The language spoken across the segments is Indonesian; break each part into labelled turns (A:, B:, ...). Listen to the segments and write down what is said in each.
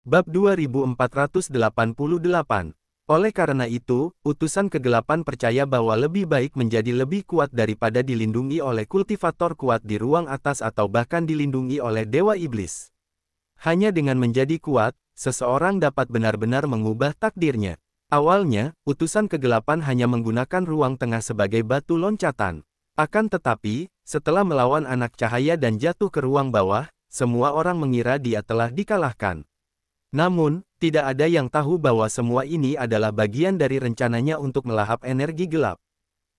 A: Bab 2488. Oleh karena itu, utusan kegelapan percaya bahwa lebih baik menjadi lebih kuat daripada dilindungi oleh kultivator kuat di ruang atas atau bahkan dilindungi oleh dewa iblis. Hanya dengan menjadi kuat, seseorang dapat benar-benar mengubah takdirnya. Awalnya, utusan kegelapan hanya menggunakan ruang tengah sebagai batu loncatan. Akan tetapi, setelah melawan anak cahaya dan jatuh ke ruang bawah, semua orang mengira dia telah dikalahkan. Namun, tidak ada yang tahu bahwa semua ini adalah bagian dari rencananya untuk melahap energi gelap.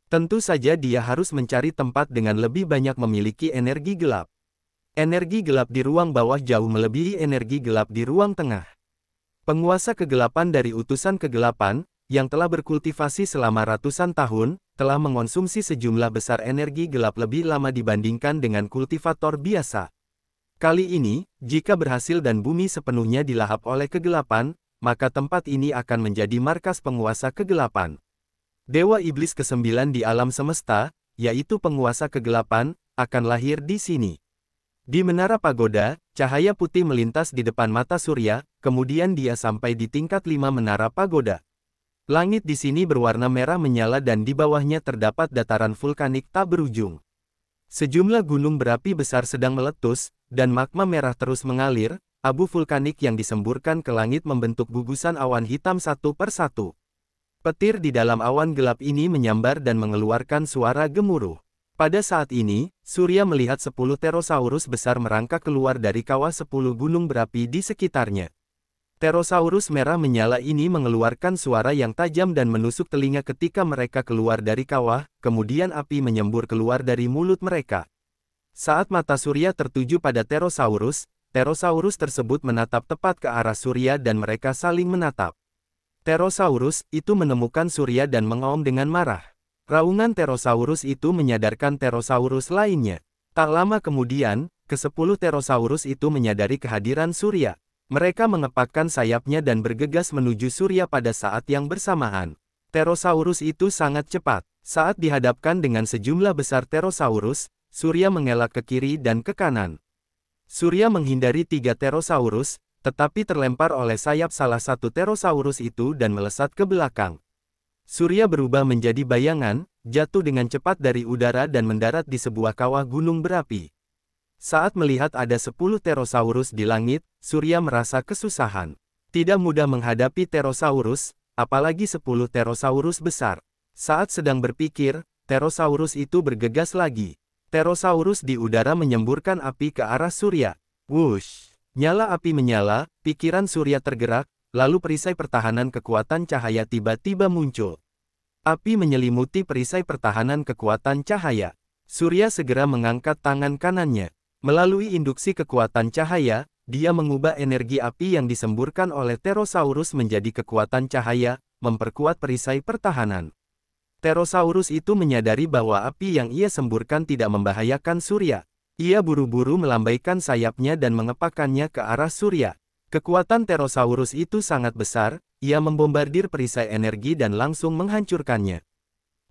A: Tentu saja dia harus mencari tempat dengan lebih banyak memiliki energi gelap. Energi gelap di ruang bawah jauh melebihi energi gelap di ruang tengah. Penguasa kegelapan dari utusan kegelapan, yang telah berkultivasi selama ratusan tahun, telah mengonsumsi sejumlah besar energi gelap lebih lama dibandingkan dengan kultivator biasa. Kali ini, jika berhasil dan bumi sepenuhnya dilahap oleh kegelapan, maka tempat ini akan menjadi markas penguasa kegelapan. Dewa Iblis ke-9 di alam semesta, yaitu penguasa kegelapan, akan lahir di sini. Di Menara Pagoda, cahaya putih melintas di depan mata surya, kemudian dia sampai di tingkat 5 Menara Pagoda. Langit di sini berwarna merah menyala dan di bawahnya terdapat dataran vulkanik tak berujung. Sejumlah gunung berapi besar sedang meletus, dan magma merah terus mengalir, abu vulkanik yang disemburkan ke langit membentuk gugusan awan hitam satu persatu. Petir di dalam awan gelap ini menyambar dan mengeluarkan suara gemuruh. Pada saat ini, Surya melihat 10 pterosaurus besar merangkak keluar dari kawah 10 gunung berapi di sekitarnya. Pterosaurus merah menyala ini mengeluarkan suara yang tajam dan menusuk telinga ketika mereka keluar dari kawah, kemudian api menyembur keluar dari mulut mereka. Saat mata Surya tertuju pada Pterosaurus, Pterosaurus tersebut menatap tepat ke arah Surya dan mereka saling menatap. Pterosaurus itu menemukan Surya dan mengaum dengan marah. Raungan Pterosaurus itu menyadarkan Pterosaurus lainnya. Tak lama kemudian, ke-10 Pterosaurus itu menyadari kehadiran Surya. Mereka mengepakkan sayapnya dan bergegas menuju Surya pada saat yang bersamaan. Pterosaurus itu sangat cepat. Saat dihadapkan dengan sejumlah besar Pterosaurus, Surya mengelak ke kiri dan ke kanan. Surya menghindari 3 Pterosaurus, tetapi terlempar oleh sayap salah satu Pterosaurus itu dan melesat ke belakang. Surya berubah menjadi bayangan, jatuh dengan cepat dari udara dan mendarat di sebuah kawah gunung berapi. Saat melihat ada 10 Pterosaurus di langit, Surya merasa kesusahan. Tidak mudah menghadapi Pterosaurus, apalagi 10 Pterosaurus besar. Saat sedang berpikir, Pterosaurus itu bergegas lagi. Pterosaurus di udara menyemburkan api ke arah Surya. Wush! Nyala api menyala, pikiran Surya tergerak, lalu perisai pertahanan kekuatan cahaya tiba-tiba muncul. Api menyelimuti perisai pertahanan kekuatan cahaya. Surya segera mengangkat tangan kanannya. Melalui induksi kekuatan cahaya, dia mengubah energi api yang disemburkan oleh Pterosaurus menjadi kekuatan cahaya, memperkuat perisai pertahanan. Pterosaurus itu menyadari bahwa api yang ia semburkan tidak membahayakan Surya. Ia buru-buru melambaikan sayapnya dan mengepakkannya ke arah Surya. Kekuatan Pterosaurus itu sangat besar, ia membombardir perisai energi dan langsung menghancurkannya.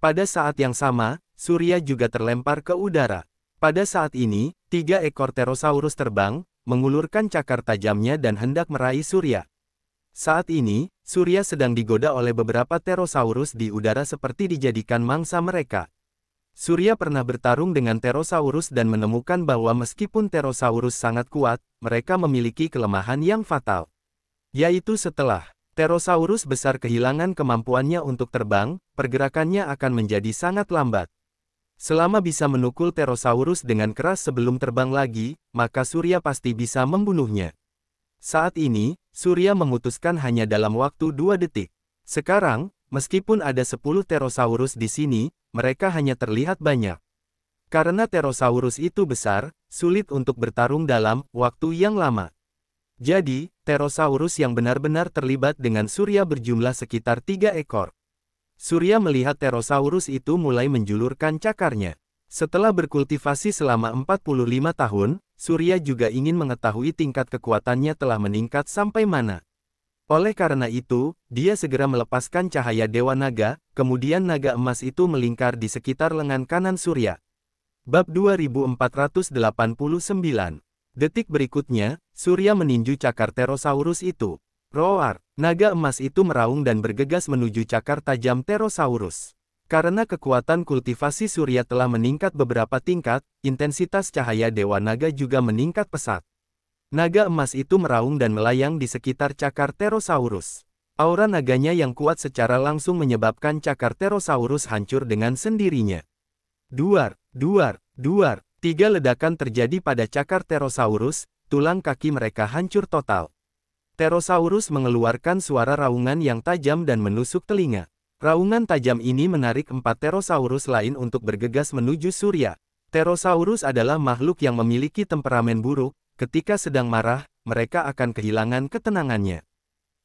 A: Pada saat yang sama, Surya juga terlempar ke udara. Pada saat ini, 3 ekor Pterosaurus terbang, mengulurkan cakar tajamnya dan hendak meraih Surya. Saat ini, Surya sedang digoda oleh beberapa Pterosaurus di udara seperti dijadikan mangsa mereka. Surya pernah bertarung dengan Pterosaurus dan menemukan bahwa meskipun Pterosaurus sangat kuat, mereka memiliki kelemahan yang fatal. Yaitu setelah Pterosaurus besar kehilangan kemampuannya untuk terbang, pergerakannya akan menjadi sangat lambat. Selama bisa menukul Pterosaurus dengan keras sebelum terbang lagi, maka Surya pasti bisa membunuhnya. Saat ini, Surya memutuskan hanya dalam waktu 2 detik. Sekarang, meskipun ada 10 Pterosaurus di sini, mereka hanya terlihat banyak. Karena Pterosaurus itu besar, sulit untuk bertarung dalam waktu yang lama. Jadi, Pterosaurus yang benar-benar terlibat dengan Surya berjumlah sekitar 3 ekor. Surya melihat Pterosaurus itu mulai menjulurkan cakarnya. Setelah berkultivasi selama 45 tahun, Surya juga ingin mengetahui tingkat kekuatannya telah meningkat sampai mana. Oleh karena itu, dia segera melepaskan cahaya Dewa Naga, kemudian naga emas itu melingkar di sekitar lengan kanan Surya. Bab 2489. Detik berikutnya, Surya meninju cakar Pterosaurus itu. Roar! Naga emas itu meraung dan bergegas menuju cakar tajam Pterosaurus. Karena kekuatan kultivasi Surya telah meningkat beberapa tingkat, intensitas cahaya Dewa Naga juga meningkat pesat. Naga emas itu meraung dan melayang di sekitar cakar Pterosaurus. Aura naganya yang kuat secara langsung menyebabkan cakar Pterosaurus hancur dengan sendirinya. Duar, duar, duar. 3 ledakan terjadi pada cakar Pterosaurus, tulang kaki mereka hancur total. Pterosaurus mengeluarkan suara raungan yang tajam dan menusuk telinga. Raungan tajam ini menarik 4 Pterosaurus lain untuk bergegas menuju Surya. Pterosaurus adalah makhluk yang memiliki temperamen buruk, ketika sedang marah, mereka akan kehilangan ketenangannya.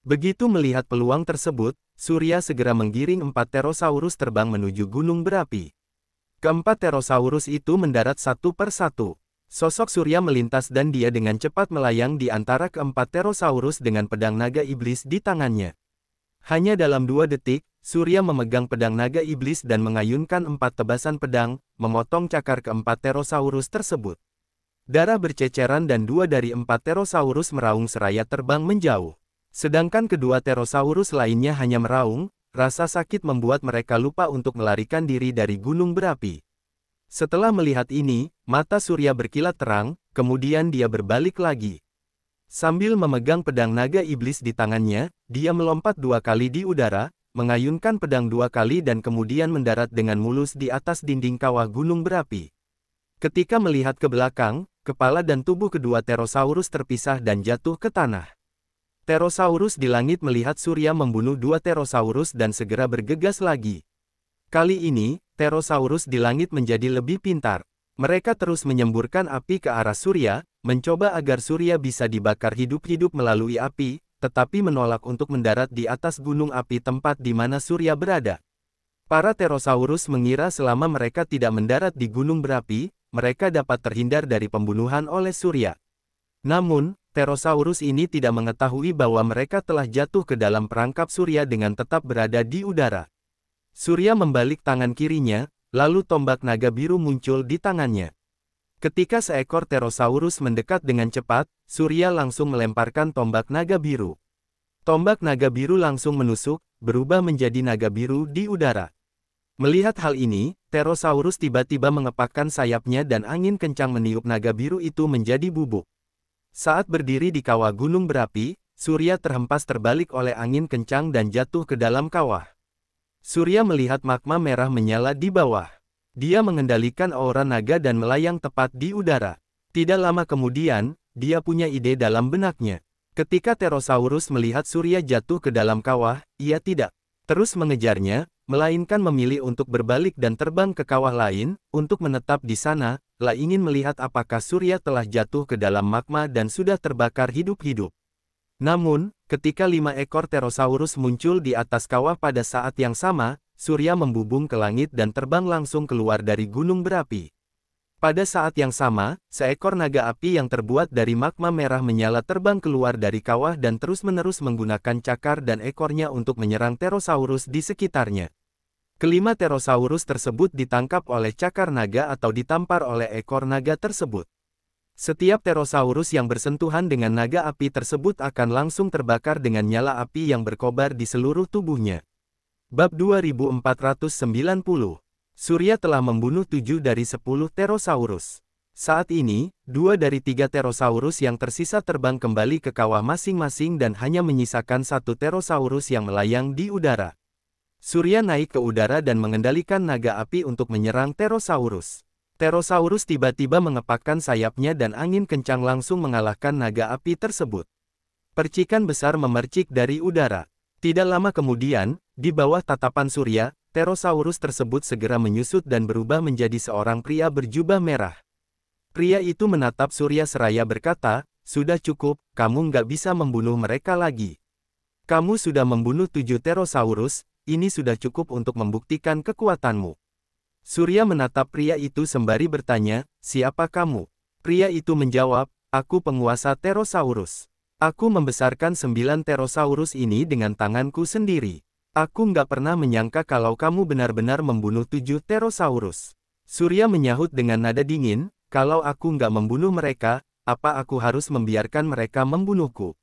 A: Begitu melihat peluang tersebut, Surya segera menggiring 4 Pterosaurus terbang menuju gunung berapi. Keempat Pterosaurus itu mendarat satu per satu. Sosok Surya melintas dan dia dengan cepat melayang di antara keempat Pterosaurus dengan pedang naga iblis di tangannya. Hanya dalam 2 detik, Surya memegang pedang naga iblis dan mengayunkan 4 tebasan pedang, memotong cakar keempat Pterosaurus tersebut. Darah berceceran dan 2 dari 4 Pterosaurus meraung seraya terbang menjauh. Sedangkan kedua Pterosaurus lainnya hanya meraung, rasa sakit membuat mereka lupa untuk melarikan diri dari gunung berapi. Setelah melihat ini, mata Surya berkilat terang, kemudian dia berbalik lagi. Sambil memegang pedang naga iblis di tangannya, dia melompat 2 kali di udara, mengayunkan pedang 2 kali dan kemudian mendarat dengan mulus di atas dinding kawah gunung berapi. Ketika melihat ke belakang, kepala dan tubuh kedua Pterosaurus terpisah dan jatuh ke tanah. Pterosaurus di langit melihat Surya membunuh 2 Pterosaurus dan segera bergegas lagi. Kali ini, Pterosaurus di langit menjadi lebih pintar. Mereka terus menyemburkan api ke arah Surya, mencoba agar Surya bisa dibakar hidup-hidup melalui api, tetapi menolak untuk mendarat di atas gunung api tempat di mana Surya berada. Para Pterosaurus mengira selama mereka tidak mendarat di gunung berapi, mereka dapat terhindar dari pembunuhan oleh Surya. Namun, Pterosaurus ini tidak mengetahui bahwa mereka telah jatuh ke dalam perangkap Surya dengan tetap berada di udara. Surya membalik tangan kirinya, lalu tombak naga biru muncul di tangannya. Ketika seekor Pterosaurus mendekat dengan cepat, Surya langsung melemparkan tombak naga biru. Tombak naga biru langsung menusuk, berubah menjadi naga biru di udara. Melihat hal ini, Pterosaurus tiba-tiba mengepakkan sayapnya dan angin kencang meniup naga biru itu menjadi bubuk. Saat berdiri di kawah gunung berapi, Surya terhempas terbalik oleh angin kencang dan jatuh ke dalam kawah. Surya melihat magma merah menyala di bawah. Dia mengendalikan aura naga dan melayang tepat di udara. Tidak lama kemudian, dia punya ide dalam benaknya. Ketika Pterosaurus melihat Surya jatuh ke dalam kawah, ia tidak terus mengejarnya, melainkan memilih untuk berbalik dan terbang ke kawah lain, untuk menetap di sana, ingin melihat apakah Surya telah jatuh ke dalam magma dan sudah terbakar hidup-hidup. Namun, ketika 5 ekor Pterosaurus muncul di atas kawah pada saat yang sama, Surya membubung ke langit dan terbang langsung keluar dari gunung berapi. Pada saat yang sama, seekor naga api yang terbuat dari magma merah menyala terbang keluar dari kawah dan terus-menerus menggunakan cakar dan ekornya untuk menyerang Pterosaurus di sekitarnya. Kelima Pterosaurus tersebut ditangkap oleh cakar naga atau ditampar oleh ekor naga tersebut. Setiap Pterosaurus yang bersentuhan dengan naga api tersebut akan langsung terbakar dengan nyala api yang berkobar di seluruh tubuhnya. Bab 2490. Surya telah membunuh 7 dari 10 Pterosaurus. Saat ini, 2 dari 3 Pterosaurus yang tersisa terbang kembali ke kawah masing-masing dan hanya menyisakan 1 Pterosaurus yang melayang di udara. Surya naik ke udara dan mengendalikan naga api untuk menyerang Pterosaurus. Pterosaurus tiba-tiba mengepakkan sayapnya dan angin kencang langsung mengalahkan naga api tersebut. Percikan besar memercik dari udara. Tidak lama kemudian, di bawah tatapan Surya, Pterosaurus tersebut segera menyusut dan berubah menjadi seorang pria berjubah merah. Pria itu menatap Surya seraya berkata, "Sudah cukup, kamu nggak bisa membunuh mereka lagi. Kamu sudah membunuh 7 Pterosaurus, ini sudah cukup untuk membuktikan kekuatanmu." Surya menatap pria itu sembari bertanya, "Siapa kamu?" Pria itu menjawab, "Aku penguasa Pterosaurus. Aku membesarkan 9 Pterosaurus ini dengan tanganku sendiri. Aku nggak pernah menyangka kalau kamu benar-benar membunuh 7 Pterosaurus." Surya menyahut dengan nada dingin, "Kalau aku nggak membunuh mereka, apa aku harus membiarkan mereka membunuhku?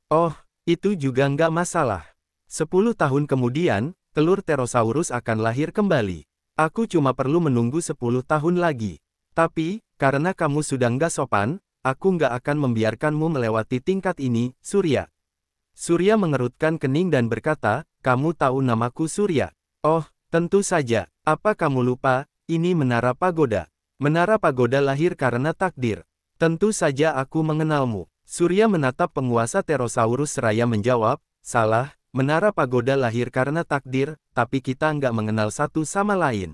A: Oh, itu juga nggak masalah. 10 tahun kemudian, telur Pterosaurus akan lahir kembali. Aku cuma perlu menunggu 10 tahun lagi. Tapi, karena kamu sudah nggak sopan, aku nggak akan membiarkanmu melewati tingkat ini, Surya. Surya mengerutkan kening dan berkata, kamu tahu namaku Surya. Oh, tentu saja. Apa kamu lupa, ini Menara Pagoda. Menara Pagoda lahir karena takdir. Tentu saja aku mengenalmu. Surya menatap penguasa Pterosaurus seraya menjawab, salah, Menara Pagoda lahir karena takdir, tapi kita nggak mengenal satu sama lain.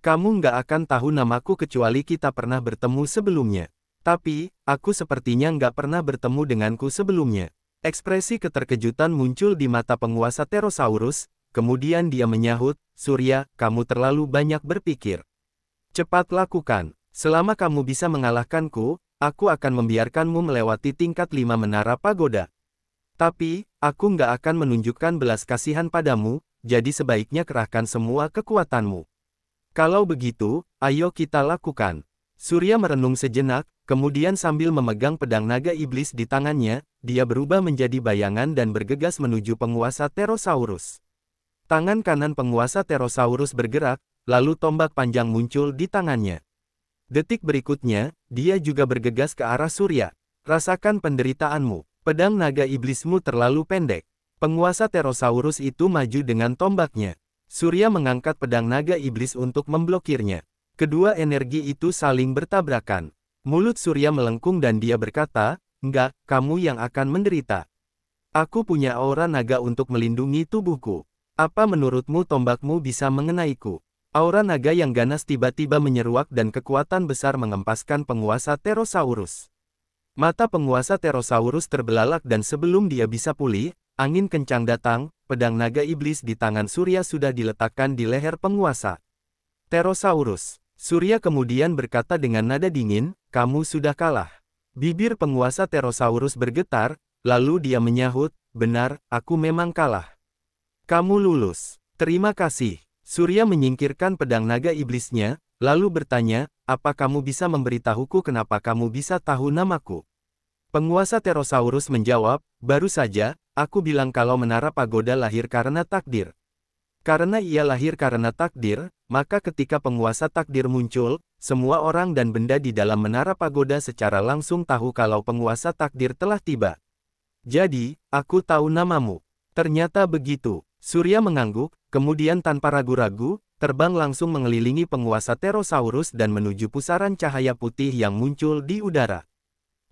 A: Kamu nggak akan tahu namaku kecuali kita pernah bertemu sebelumnya. Tapi, aku sepertinya nggak pernah bertemu denganku sebelumnya. Ekspresi keterkejutan muncul di mata penguasa Pterosaurus, kemudian dia menyahut, Surya, kamu terlalu banyak berpikir. Cepat lakukan. Selama kamu bisa mengalahkanku, aku akan membiarkanmu melewati tingkat 5 Menara Pagoda. Tapi, aku nggak akan menunjukkan belas kasihan padamu, jadi sebaiknya kerahkan semua kekuatanmu. Kalau begitu, ayo kita lakukan. Surya merenung sejenak, kemudian sambil memegang pedang naga iblis di tangannya, dia berubah menjadi bayangan dan bergegas menuju penguasa Pterosaurus. Tangan kanan penguasa Pterosaurus bergerak, lalu tombak panjang muncul di tangannya. Detik berikutnya, dia juga bergegas ke arah Surya. Rasakan penderitaanmu. Pedang naga iblismu terlalu pendek. Penguasa Pterosaurus itu maju dengan tombaknya. Surya mengangkat pedang naga iblis untuk memblokirnya. Kedua energi itu saling bertabrakan. Mulut Surya melengkung dan dia berkata, enggak, kamu yang akan menderita. Aku punya aura naga untuk melindungi tubuhku. Apa menurutmu tombakmu bisa mengenaiku? Aura naga yang ganas tiba-tiba menyeruak dan kekuatan besar mengempaskan penguasa Pterosaurus. Mata penguasa Pterosaurus terbelalak dan sebelum dia bisa pulih, angin kencang datang, pedang naga iblis di tangan Surya sudah diletakkan di leher penguasa Pterosaurus. Surya kemudian berkata dengan nada dingin, kamu sudah kalah. Bibir penguasa Pterosaurus bergetar, lalu dia menyahut, benar, aku memang kalah. Kamu lulus. Terima kasih. Surya menyingkirkan pedang naga iblisnya, lalu bertanya, apa kamu bisa memberitahuku kenapa kamu bisa tahu namaku? Penguasa Pterosaurus menjawab, baru saja, aku bilang kalau Menara Pagoda lahir karena takdir. Karena ia lahir karena takdir, maka ketika penguasa takdir muncul, semua orang dan benda di dalam Menara Pagoda secara langsung tahu kalau penguasa takdir telah tiba. Jadi, aku tahu namamu. Ternyata begitu. Surya mengangguk, kemudian tanpa ragu-ragu, terbang langsung mengelilingi penguasa Pterosaurus dan menuju pusaran cahaya putih yang muncul di udara.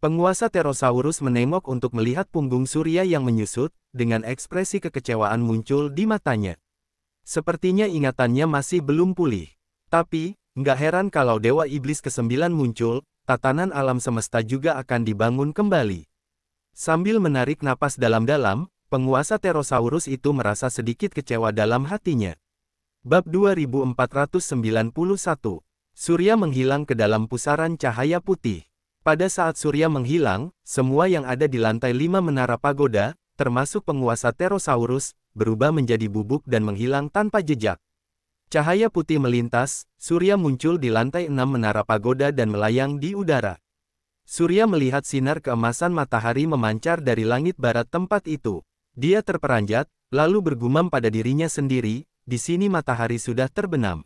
A: Penguasa Pterosaurus menengok untuk melihat punggung Surya yang menyusut, dengan ekspresi kekecewaan muncul di matanya. Sepertinya ingatannya masih belum pulih. Tapi, nggak heran kalau Dewa Iblis ke-9 muncul, tatanan alam semesta juga akan dibangun kembali. Sambil menarik napas dalam-dalam, penguasa Pterosaurus itu merasa sedikit kecewa dalam hatinya. Bab 2491. Surya menghilang ke dalam pusaran cahaya putih. Pada saat Surya menghilang, semua yang ada di lantai 5 Menara Pagoda, termasuk penguasa Pterosaurus, berubah menjadi bubuk dan menghilang tanpa jejak. Cahaya putih melintas, Surya muncul di lantai 6 Menara Pagoda dan melayang di udara. Surya melihat sinar keemasan matahari memancar dari langit barat tempat itu. Dia terperanjat, lalu bergumam pada dirinya sendiri, di sini matahari sudah terbenam.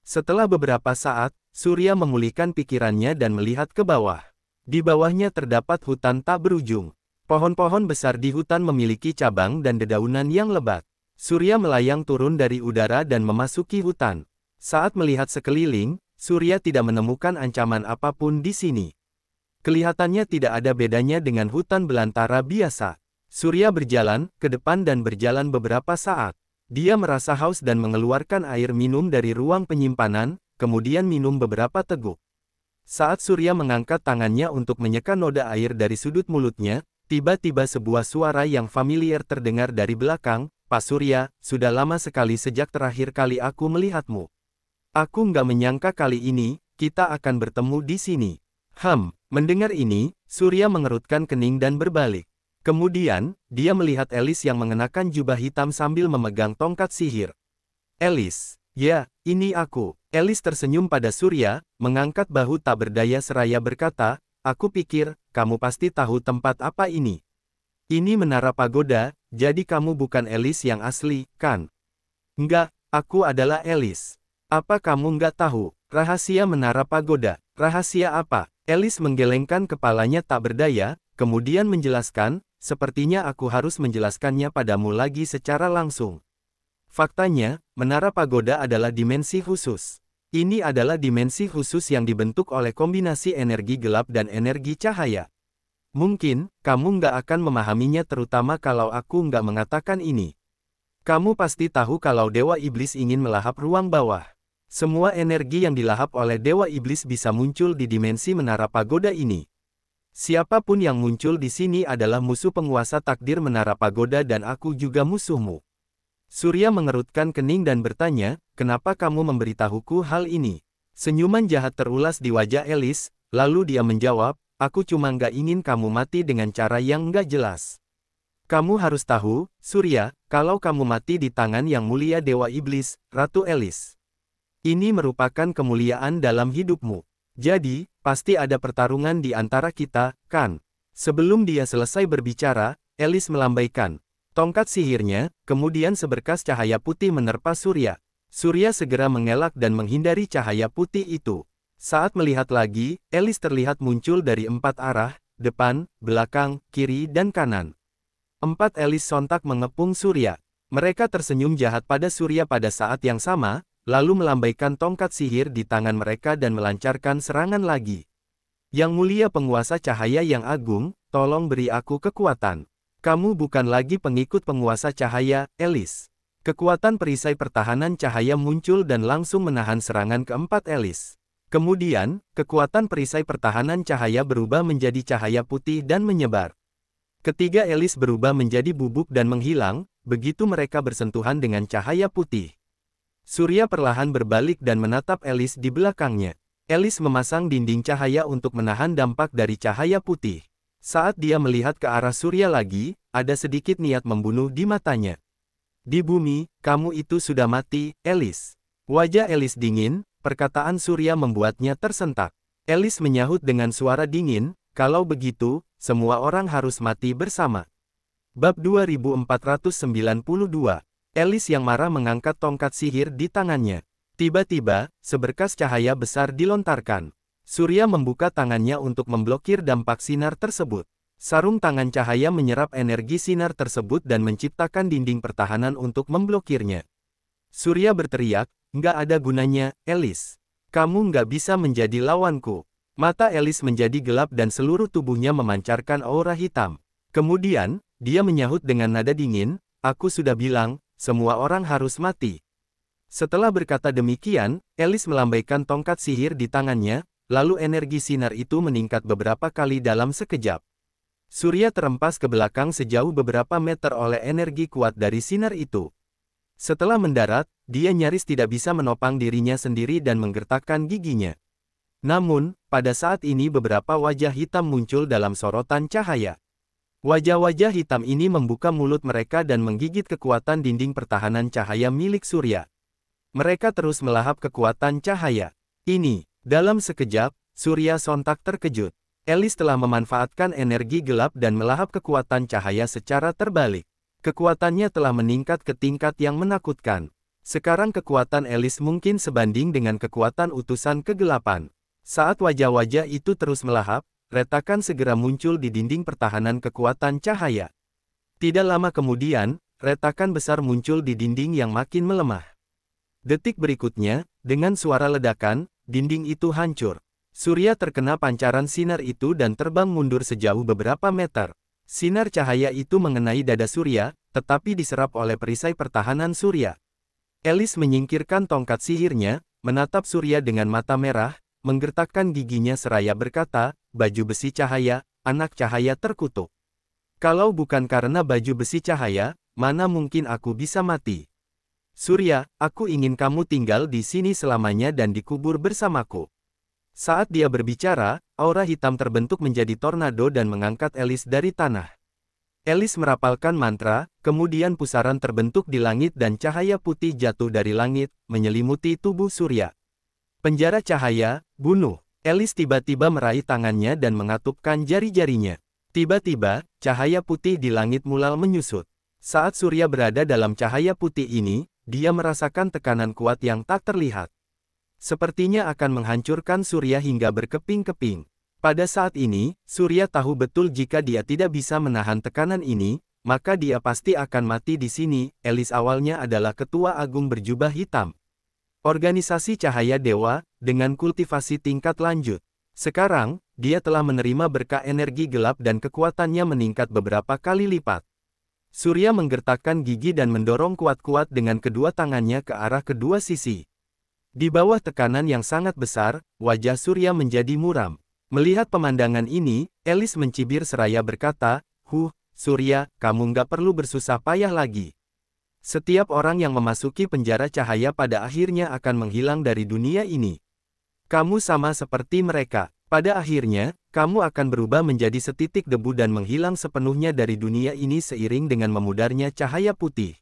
A: Setelah beberapa saat, Surya memulihkan pikirannya dan melihat ke bawah. Di bawahnya terdapat hutan tak berujung. Pohon-pohon besar di hutan memiliki cabang dan dedaunan yang lebat. Surya melayang turun dari udara dan memasuki hutan. Saat melihat sekeliling, Surya tidak menemukan ancaman apapun di sini. Kelihatannya tidak ada bedanya dengan hutan belantara biasa. Surya berjalan ke depan dan berjalan beberapa saat. Dia merasa haus dan mengeluarkan air minum dari ruang penyimpanan, kemudian minum beberapa teguk. Saat Surya mengangkat tangannya untuk menyeka noda air dari sudut mulutnya, tiba-tiba sebuah suara yang familiar terdengar dari belakang, Pak Surya, sudah lama sekali sejak terakhir kali aku melihatmu. Aku nggak menyangka kali ini, kita akan bertemu di sini. Mendengar ini, Surya mengerutkan kening dan berbalik. Kemudian, dia melihat Alice yang mengenakan jubah hitam sambil memegang tongkat sihir. Alice, ya, ini aku. Alice tersenyum pada Surya, mengangkat bahu tak berdaya seraya berkata, aku pikir, kamu pasti tahu tempat apa ini. Ini menara pagoda, jadi kamu bukan Alice yang asli, kan? Enggak, aku adalah Alice. Apa kamu nggak tahu? Rahasia menara pagoda. Rahasia apa? Alice menggelengkan kepalanya tak berdaya, kemudian menjelaskan, sepertinya aku harus menjelaskannya padamu lagi secara langsung. Faktanya, menara pagoda adalah dimensi khusus. Ini adalah dimensi khusus yang dibentuk oleh kombinasi energi gelap dan energi cahaya. Mungkin, kamu nggak akan memahaminya terutama kalau aku nggak mengatakan ini. Kamu pasti tahu kalau Dewa Iblis ingin melahap ruang bawah. Semua energi yang dilahap oleh Dewa Iblis bisa muncul di dimensi menara pagoda ini. Siapapun yang muncul di sini adalah musuh penguasa takdir menara pagoda dan aku juga musuhmu. Surya mengerutkan kening dan bertanya, kenapa kamu memberitahuku hal ini? Senyuman jahat terulas di wajah Alice, lalu dia menjawab, aku cuma nggak ingin kamu mati dengan cara yang nggak jelas. Kamu harus tahu, Surya, kalau kamu mati di tangan yang mulia Dewa Iblis, Ratu Alice. Ini merupakan kemuliaan dalam hidupmu. Jadi, pasti ada pertarungan di antara kita, kan? Sebelum dia selesai berbicara, Alice melambaikan tongkat sihirnya, kemudian seberkas cahaya putih menerpa Surya. Surya segera mengelak dan menghindari cahaya putih itu. Saat melihat lagi, Alice terlihat muncul dari 4 arah, depan, belakang, kiri dan kanan. 4 Alice sontak mengepung Surya. Mereka tersenyum jahat pada Surya pada saat yang sama, lalu melambaikan tongkat sihir di tangan mereka dan melancarkan serangan lagi. Yang mulia penguasa cahaya yang agung, tolong beri aku kekuatan. Kamu bukan lagi pengikut penguasa cahaya, Alice. Kekuatan perisai pertahanan cahaya muncul dan langsung menahan serangan keempat Alice. Kemudian, kekuatan perisai pertahanan cahaya berubah menjadi cahaya putih dan menyebar. Ketiga Alice berubah menjadi bubuk dan menghilang, begitu mereka bersentuhan dengan cahaya putih. Surya perlahan berbalik dan menatap Alice di belakangnya. Alice memasang dinding cahaya untuk menahan dampak dari cahaya putih. Saat dia melihat ke arah Surya lagi, ada sedikit niat membunuh di matanya. Di bumi, kamu itu sudah mati, Alice. Wajah Alice dingin, perkataan Surya membuatnya tersentak. Alice menyahut dengan suara dingin, kalau begitu, semua orang harus mati bersama. Bab 2492. Alice yang marah mengangkat tongkat sihir di tangannya. Tiba-tiba, seberkas cahaya besar dilontarkan. Surya membuka tangannya untuk memblokir dampak sinar tersebut. Sarung tangan cahaya menyerap energi sinar tersebut dan menciptakan dinding pertahanan untuk memblokirnya. Surya berteriak, nggak ada gunanya, Alice. Kamu nggak bisa menjadi lawanku. Mata Alice menjadi gelap dan seluruh tubuhnya memancarkan aura hitam. Kemudian, dia menyahut dengan nada dingin, aku sudah bilang, semua orang harus mati. Setelah berkata demikian, Alice melambaikan tongkat sihir di tangannya, lalu energi sinar itu meningkat beberapa kali dalam sekejap. Surya terempas ke belakang sejauh beberapa meter oleh energi kuat dari sinar itu. Setelah mendarat, dia nyaris tidak bisa menopang dirinya sendiri dan menggertakkan giginya. Namun, pada saat ini beberapa wajah hitam muncul dalam sorotan cahaya. Wajah-wajah hitam ini membuka mulut mereka dan menggigit kekuatan dinding pertahanan cahaya milik Surya. Mereka terus melahap kekuatan cahaya ini. Dalam sekejap, Surya sontak terkejut. Alice telah memanfaatkan energi gelap dan melahap kekuatan cahaya secara terbalik. Kekuatannya telah meningkat ke tingkat yang menakutkan. Sekarang kekuatan Alice mungkin sebanding dengan kekuatan utusan kegelapan. Saat wajah-wajah itu terus melahap, retakan segera muncul di dinding pertahanan kekuatan cahaya. Tidak lama kemudian, retakan besar muncul di dinding yang makin melemah. Detik berikutnya, dengan suara ledakan, dinding itu hancur. Surya terkena pancaran sinar itu dan terbang mundur sejauh beberapa meter. Sinar cahaya itu mengenai dada Surya, tetapi diserap oleh perisai pertahanan Surya. Alice menyingkirkan tongkat sihirnya, menatap Surya dengan mata merah, menggertakkan giginya seraya berkata, baju besi cahaya, anak cahaya terkutuk. Kalau bukan karena baju besi cahaya, mana mungkin aku bisa mati? Surya, aku ingin kamu tinggal di sini selamanya dan dikubur bersamaku. Saat dia berbicara, aura hitam terbentuk menjadi tornado dan mengangkat Alice dari tanah. Alice merapalkan mantra, kemudian pusaran terbentuk di langit dan cahaya putih jatuh dari langit, menyelimuti tubuh Surya. Penjara cahaya, bunuh. Elis tiba-tiba meraih tangannya dan mengatupkan jari-jarinya. Tiba-tiba, cahaya putih di langit mulai menyusut. Saat Surya berada dalam cahaya putih ini, dia merasakan tekanan kuat yang tak terlihat. Sepertinya akan menghancurkan Surya hingga berkeping-keping. Pada saat ini, Surya tahu betul jika dia tidak bisa menahan tekanan ini, maka dia pasti akan mati di sini. Elis awalnya adalah ketua agung berjubah hitam. Organisasi Cahaya Dewa, dengan kultivasi tingkat lanjut. Sekarang, dia telah menerima berkah energi gelap dan kekuatannya meningkat beberapa kali lipat. Surya menggertakkan gigi dan mendorong kuat-kuat dengan kedua tangannya ke arah kedua sisi. Di bawah tekanan yang sangat besar, wajah Surya menjadi muram. Melihat pemandangan ini, Elis mencibir seraya berkata, Surya, kamu nggak perlu bersusah payah lagi. Setiap orang yang memasuki penjara cahaya pada akhirnya akan menghilang dari dunia ini. Kamu sama seperti mereka. Pada akhirnya, kamu akan berubah menjadi setitik debu dan menghilang sepenuhnya dari dunia ini seiring dengan memudarnya cahaya putih.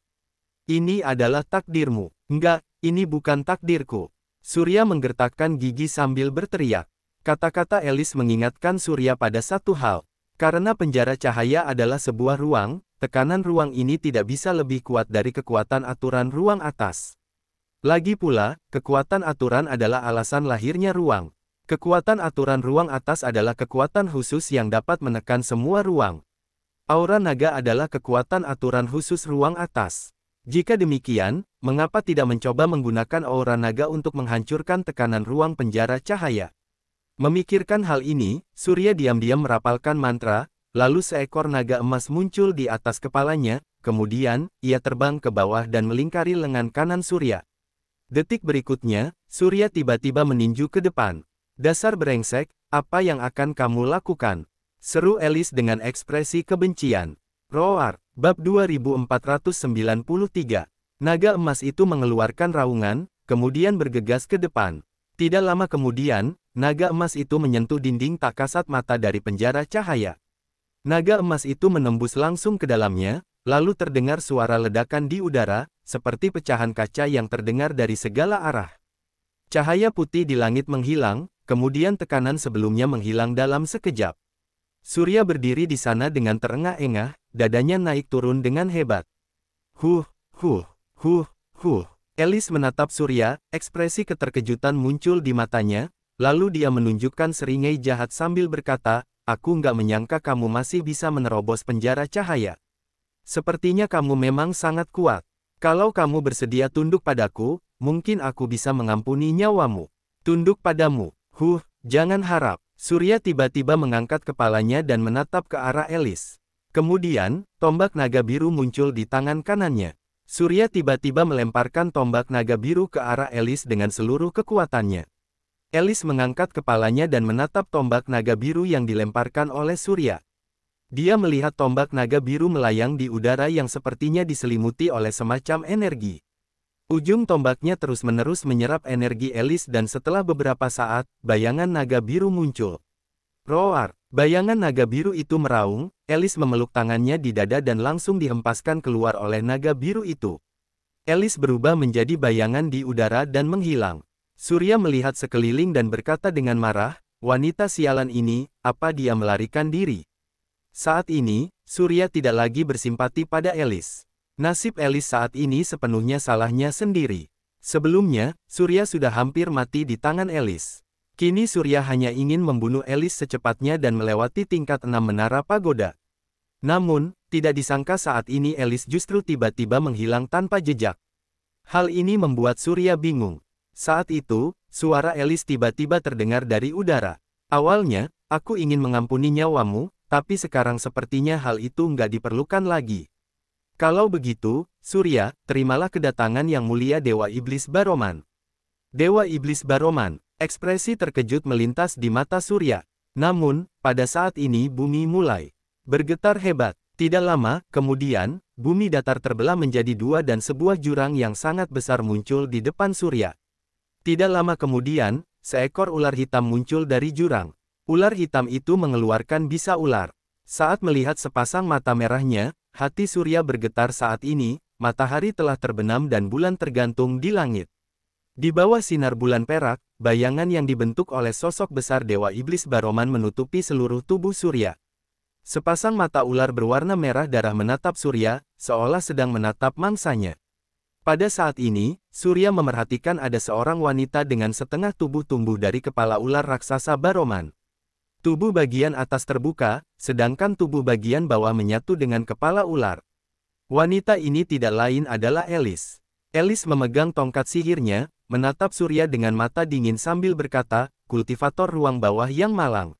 A: Ini adalah takdirmu. Enggak, ini bukan takdirku. Surya menggertakkan gigi sambil berteriak. Kata-kata Elis mengingatkan Surya pada satu hal. Karena penjara cahaya adalah sebuah ruang, tekanan ruang ini tidak bisa lebih kuat dari kekuatan aturan ruang atas. Lagi pula, kekuatan aturan adalah alasan lahirnya ruang. Kekuatan aturan ruang atas adalah kekuatan khusus yang dapat menekan semua ruang. Aura naga adalah kekuatan aturan khusus ruang atas. Jika demikian, mengapa tidak mencoba menggunakan aura naga untuk menghancurkan tekanan ruang penjara cahaya? Memikirkan hal ini, Surya diam-diam merapalkan mantra, lalu seekor naga emas muncul di atas kepalanya, kemudian, ia terbang ke bawah dan melingkari lengan kanan Surya. Detik berikutnya, Surya tiba-tiba meninju ke depan. Dasar brengsek, apa yang akan kamu lakukan? Seru Elis dengan ekspresi kebencian. Roar, bab 2493. Naga emas itu mengeluarkan raungan, kemudian bergegas ke depan. Tidak lama kemudian, naga emas itu menyentuh dinding tak kasat mata dari penjara cahaya. Naga emas itu menembus langsung ke dalamnya, lalu terdengar suara ledakan di udara, seperti pecahan kaca yang terdengar dari segala arah. Cahaya putih di langit menghilang, kemudian tekanan sebelumnya menghilang dalam sekejap. Surya berdiri di sana dengan terengah-engah, dadanya naik turun dengan hebat. Elis menatap Surya, ekspresi keterkejutan muncul di matanya, lalu dia menunjukkan seringai jahat sambil berkata, aku nggak menyangka kamu masih bisa menerobos penjara cahaya. Sepertinya kamu memang sangat kuat. Kalau kamu bersedia tunduk padaku, mungkin aku bisa mengampuni nyawamu. Tunduk padamu. Jangan harap. Surya tiba-tiba mengangkat kepalanya dan menatap ke arah Elis. Kemudian, tombak naga biru muncul di tangan kanannya. Surya tiba-tiba melemparkan tombak naga biru ke arah Elis dengan seluruh kekuatannya. Elis mengangkat kepalanya dan menatap tombak naga biru yang dilemparkan oleh Surya. Dia melihat tombak naga biru melayang di udara yang sepertinya diselimuti oleh semacam energi. Ujung tombaknya terus-menerus menyerap energi Elis dan setelah beberapa saat, bayangan naga biru muncul. Roar! Bayangan naga biru itu meraung, Elis memeluk tangannya di dada dan langsung dihempaskan keluar oleh naga biru itu. Elis berubah menjadi bayangan di udara dan menghilang. Surya melihat sekeliling dan berkata dengan marah, wanita sialan ini, apa dia melarikan diri? Saat ini, Surya tidak lagi bersimpati pada Elis. Nasib Elis saat ini sepenuhnya salahnya sendiri. Sebelumnya, Surya sudah hampir mati di tangan Elis. Kini Surya hanya ingin membunuh Elis secepatnya dan melewati tingkat 6 menara pagoda. Namun, tidak disangka saat ini Elis justru tiba-tiba menghilang tanpa jejak. Hal ini membuat Surya bingung. Saat itu, suara Elis tiba-tiba terdengar dari udara. Awalnya, aku ingin mengampuni nyawamu, tapi sekarang sepertinya hal itu nggak diperlukan lagi. Kalau begitu, Surya, terimalah kedatangan yang mulia Dewa Iblis Baroman. Dewa Iblis Baroman, ekspresi terkejut melintas di mata Surya. Namun, pada saat ini bumi mulai bergetar hebat. Tidak lama, kemudian, bumi datar terbelah menjadi dua dan sebuah jurang yang sangat besar muncul di depan Surya. Tidak lama kemudian, seekor ular hitam muncul dari jurang. Ular hitam itu mengeluarkan bisa ular. Saat melihat sepasang mata merahnya, hati Surya bergetar saat ini, matahari telah terbenam dan bulan tergantung di langit. Di bawah sinar bulan perak, bayangan yang dibentuk oleh sosok besar Dewa Iblis Baroman menutupi seluruh tubuh Surya. Sepasang mata ular berwarna merah darah menatap Surya, seolah sedang menatap mangsanya. Pada saat ini, Surya memerhatikan ada seorang wanita dengan setengah tubuh tumbuh dari kepala ular raksasa Baroman. Tubuh bagian atas terbuka, sedangkan tubuh bagian bawah menyatu dengan kepala ular. Wanita ini tidak lain adalah Elis. Elis memegang tongkat sihirnya, menatap Surya dengan mata dingin sambil berkata, kultivator ruang bawah yang malang.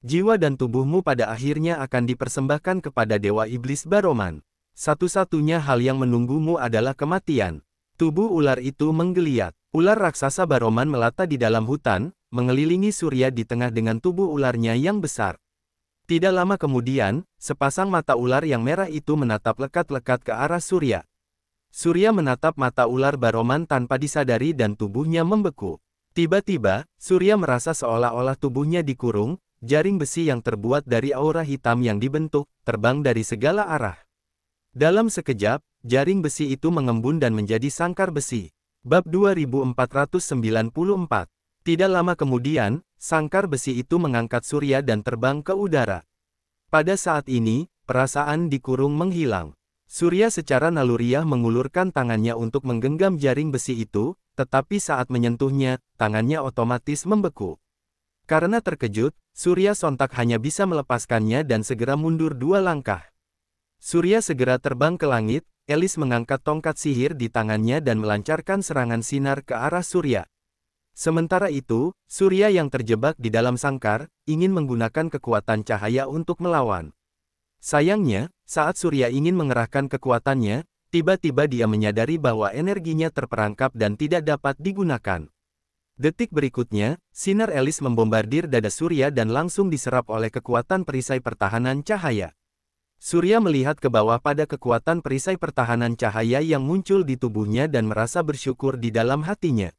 A: Jiwa dan tubuhmu pada akhirnya akan dipersembahkan kepada Dewa Iblis Baroman. Satu-satunya hal yang menunggumu adalah kematian. Tubuh ular itu menggeliat. Ular raksasa Baroman melata di dalam hutan, mengelilingi Surya di tengah dengan tubuh ularnya yang besar. Tidak lama kemudian, sepasang mata ular yang merah itu menatap lekat-lekat ke arah Surya. Surya menatap mata ular Baroman tanpa disadari dan tubuhnya membeku. Tiba-tiba, Surya merasa seolah-olah tubuhnya dikurung, jaring besi yang terbuat dari aura hitam yang dibentuk, terbang dari segala arah. Dalam sekejap, jaring besi itu mengembun dan menjadi sangkar besi. Bab 2494. Tidak lama kemudian, sangkar besi itu mengangkat Surya dan terbang ke udara. Pada saat ini, perasaan dikurung menghilang. Surya secara naluriah mengulurkan tangannya untuk menggenggam jaring besi itu, tetapi saat menyentuhnya, tangannya otomatis membeku. Karena terkejut, Surya sontak hanya bisa melepaskannya dan segera mundur 2 langkah. Surya segera terbang ke langit, Elis mengangkat tongkat sihir di tangannya dan melancarkan serangan sinar ke arah Surya. Sementara itu, Surya yang terjebak di dalam sangkar, ingin menggunakan kekuatan cahaya untuk melawan. Sayangnya, saat Surya ingin mengerahkan kekuatannya, tiba-tiba dia menyadari bahwa energinya terperangkap dan tidak dapat digunakan. Detik berikutnya, sinar Elis membombardir dada Surya dan langsung diserap oleh kekuatan perisai pertahanan cahaya. Surya melihat ke bawah pada kekuatan perisai pertahanan cahaya yang muncul di tubuhnya dan merasa bersyukur di dalam hatinya.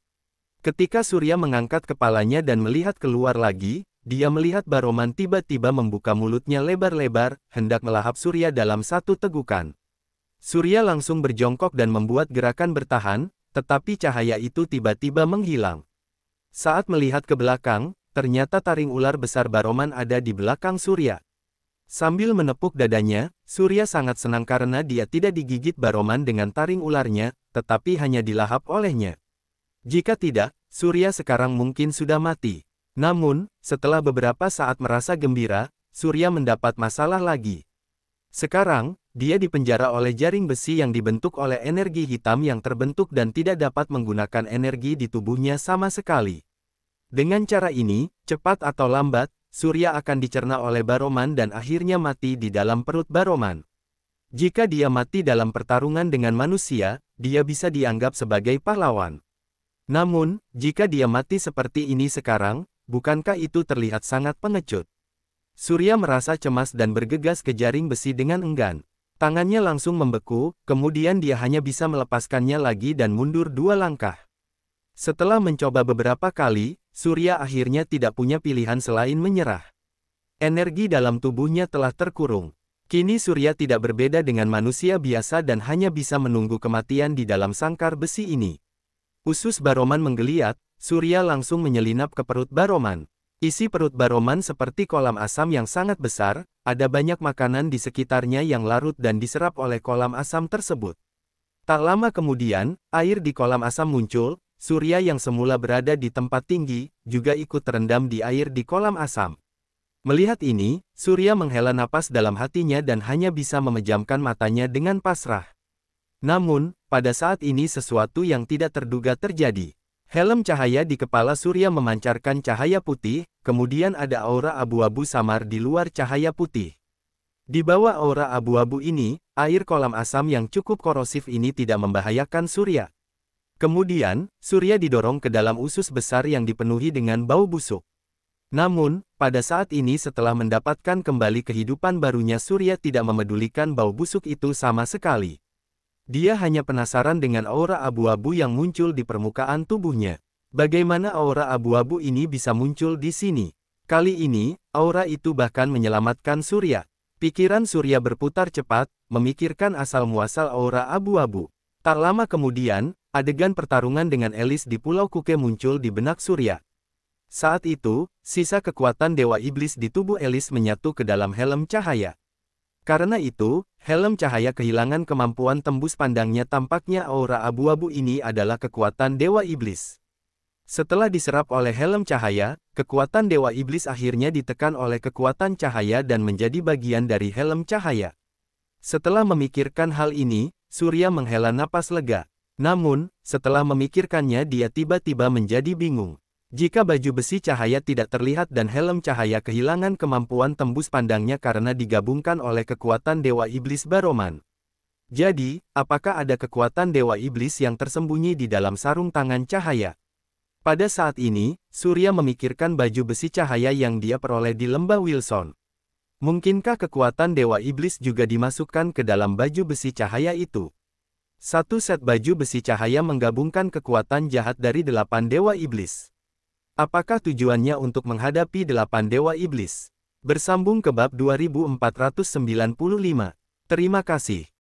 A: Ketika Surya mengangkat kepalanya dan melihat keluar lagi, dia melihat Baroman tiba-tiba membuka mulutnya lebar-lebar, hendak melahap Surya dalam satu tegukan. Surya langsung berjongkok dan membuat gerakan bertahan, tetapi cahaya itu tiba-tiba menghilang. Saat melihat ke belakang, ternyata taring ular besar Baroman ada di belakang Surya. Sambil menepuk dadanya, Surya sangat senang karena dia tidak digigit Baroman dengan taring ularnya, tetapi hanya dilahap olehnya. Jika tidak, Surya sekarang mungkin sudah mati. Namun, setelah beberapa saat merasa gembira, Surya mendapat masalah lagi. Sekarang, dia dipenjara oleh jaring besi yang dibentuk oleh energi hitam yang terbentuk dan tidak dapat menggunakan energi di tubuhnya sama sekali. Dengan cara ini, cepat atau lambat, Surya akan dicerna oleh Baroman dan akhirnya mati di dalam perut Baroman. Jika dia mati dalam pertarungan dengan manusia, dia bisa dianggap sebagai pahlawan. Namun, jika dia mati seperti ini sekarang, bukankah itu terlihat sangat pengecut? Surya merasa cemas dan bergegas ke jaring besi dengan enggan. Tangannya langsung membeku, kemudian dia hanya bisa melepaskannya lagi dan mundur 2 langkah. Setelah mencoba beberapa kali, Surya akhirnya tidak punya pilihan selain menyerah. Energi dalam tubuhnya telah terkurung. Kini Surya tidak berbeda dengan manusia biasa dan hanya bisa menunggu kematian di dalam sangkar besi ini. Usus Baroman menggeliat, Surya langsung menyelinap ke perut Baroman. Isi perut Baroman seperti kolam asam yang sangat besar, ada banyak makanan di sekitarnya yang larut dan diserap oleh kolam asam tersebut. Tak lama kemudian, air di kolam asam muncul, Surya yang semula berada di tempat tinggi, juga ikut terendam di air di kolam asam. Melihat ini, Surya menghela napas dalam hatinya dan hanya bisa memejamkan matanya dengan pasrah. Namun, pada saat ini sesuatu yang tidak terduga terjadi. Helm cahaya di kepala Surya memancarkan cahaya putih, kemudian ada aura abu-abu samar di luar cahaya putih. Di bawah aura abu-abu ini, air kolam asam yang cukup korosif ini tidak membahayakan Surya. Kemudian, Surya didorong ke dalam usus besar yang dipenuhi dengan bau busuk. Namun, pada saat ini setelah mendapatkan kembali kehidupan barunya Surya tidak memedulikan bau busuk itu sama sekali. Dia hanya penasaran dengan aura abu-abu yang muncul di permukaan tubuhnya. Bagaimana aura abu-abu ini bisa muncul di sini? Kali ini, aura itu bahkan menyelamatkan Surya. Pikiran Surya berputar cepat, memikirkan asal-muasal aura abu-abu. Tak lama kemudian, Adegan pertarungan dengan Elis di Pulau Kuke muncul di benak Surya. Saat itu, sisa kekuatan Dewa Iblis di tubuh Elis menyatu ke dalam helm cahaya. Karena itu, helm cahaya kehilangan kemampuan tembus pandangnya. Tampaknya aura abu-abu ini adalah kekuatan Dewa Iblis. Setelah diserap oleh helm cahaya, kekuatan Dewa Iblis akhirnya ditekan oleh kekuatan cahaya dan menjadi bagian dari helm cahaya. Setelah memikirkan hal ini, Surya menghela napas lega. Namun, setelah memikirkannya dia tiba-tiba menjadi bingung. Jika baju besi cahaya tidak terlihat dan helm cahaya kehilangan kemampuan tembus pandangnya karena digabungkan oleh kekuatan Dewa Iblis Baroman. Jadi, apakah ada kekuatan Dewa Iblis yang tersembunyi di dalam sarung tangan cahaya? Pada saat ini, Surya memikirkan baju besi cahaya yang dia peroleh di lembah Wilson. Mungkinkah kekuatan Dewa Iblis juga dimasukkan ke dalam baju besi cahaya itu? Satu set baju besi cahaya menggabungkan kekuatan jahat dari 8 Dewa Iblis. Apakah tujuannya untuk menghadapi 8 Dewa Iblis? Bersambung ke bab 2495. Terima kasih.